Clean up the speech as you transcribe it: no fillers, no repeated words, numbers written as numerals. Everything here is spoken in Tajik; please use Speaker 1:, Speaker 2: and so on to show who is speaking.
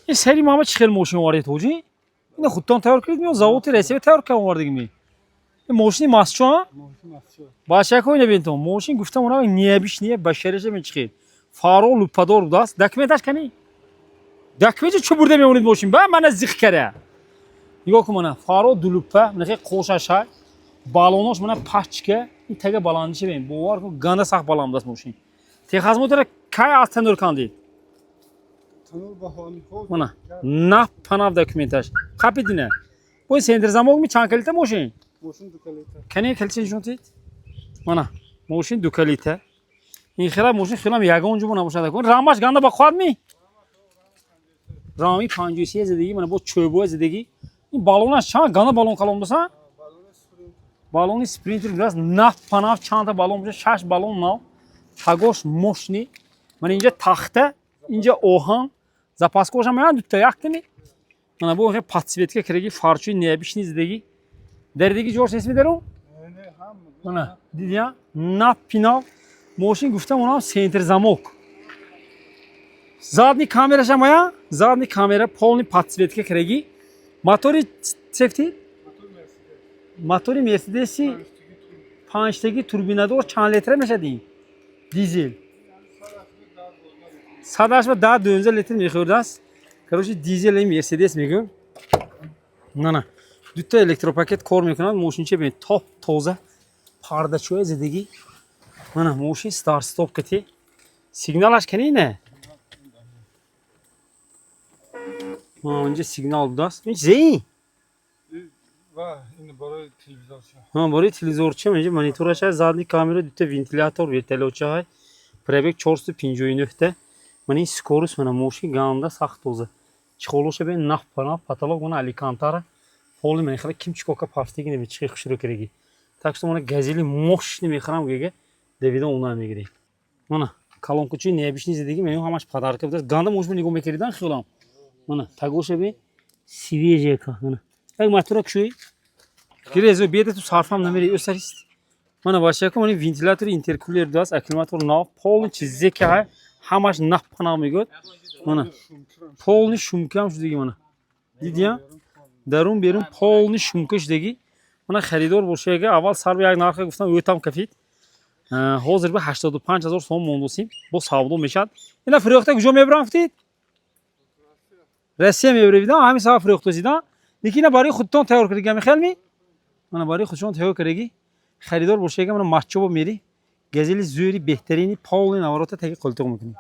Speaker 1: این سری ما چه خیلی ماشین وارد توجی اینو خودتان تیار کردید یا زاویه رسیب تیار کردن آوردید می این ماشین ماسچو باشه کوی نبین تو ماشین گفتم اونا نیابیش نیه بشرش من چخید فارو لوپادور بوداست دکمنتش کنی دکمنت چه برده میمونید ماشین با من زیخ کرده نگاه کن من فارو دلوپا من خیلی خوشش های بالوناش من پاچکه این تگه بالانچه بین باور کن گنده سخت بالام دست ماشین تخاز موتور کای از تنور کندید mana naf panav dokumentaş kapidine bu senter zamog mi çan kalite moşin kani kalite jontit mana moşin du kalite in khira moşin khilam yagon ju buna boşada kon ramash ganda ba khwad mi rami 50 zedegi mana bu çöbo zedegi in balona çan ganda balon kalomdasa baloni sprinter biraz naf panav çanta balon boşa şaş balon nav tagoş moşni mana ince taxta ince ohan Zapaskoşa mı ya dütte yaktı mı? Bana bu hep patsvetke keregi farçı niye bir şey izledi? Derdeki George ismi der o? Bana dedi ya nap pinav moşin guftam ona center zamok. Zadni kamera şamaya zadni kamera polni patsvetke keregi motori safety motori Mercedes'i pançtaki turbinador çan litre meşedi dizel. Sadaş ve daha dönze litre miyoruz. Короче dizel Mercedes miyor. Nana. Dütte elektropaket kor miyor. Moşinçe ben top toza parda çoğu zedegi. Nana moşin start stop kati. Signal aç kene ne? Önce signal budas. Hiç zeyi.
Speaker 2: Va, indi böyle televizyon.
Speaker 1: Ha, böyle televizyon açıyor. Önce monitor açar. Zadni kamera dütte ventilatör ve teleoçay. Prebek çorsu pinjoyu nöhte. Mani skorus mana moşi ganda saxt toza. Çxoloşa ben naf pana patolog ona alikantara. Poli meni xala kim çikoka paftigi ne biçi xşiro keregi. Tak что mana gazeli moşni mexram gege devide ona megiri. Mana kalonkuçu ne biçni zedegi meni hamaş padarka bidas ganda moş meni go mekeridan xilam. Mana tagoşa be siviye ka mana. Bak matura kşuy. Girezo biyede tu sarfam nameri öserist. Mana başaka mani ventilatör intercooler das aklimator nav poli çizeka همش نف پناه میگود mana polni shumka ham shudagi mana didi ya darun berun polni shumka shudagi mana xaridor bo'lshiga avval sarv yak narxi guftam o'tam kafid hozir bu 85000 so'm mondosim bu savdo meshad ina фирохта кужо мебрафтид Rossiya мебравида ҳамин саф фирохтозида lekin барои худтон тайёр кардига мехелми mana барои худтон тайёр кардаги xaridor bo'lshiga mana маччобо мери газели зӯри беҳтарини polni наворота таги qo'ltiq мекунед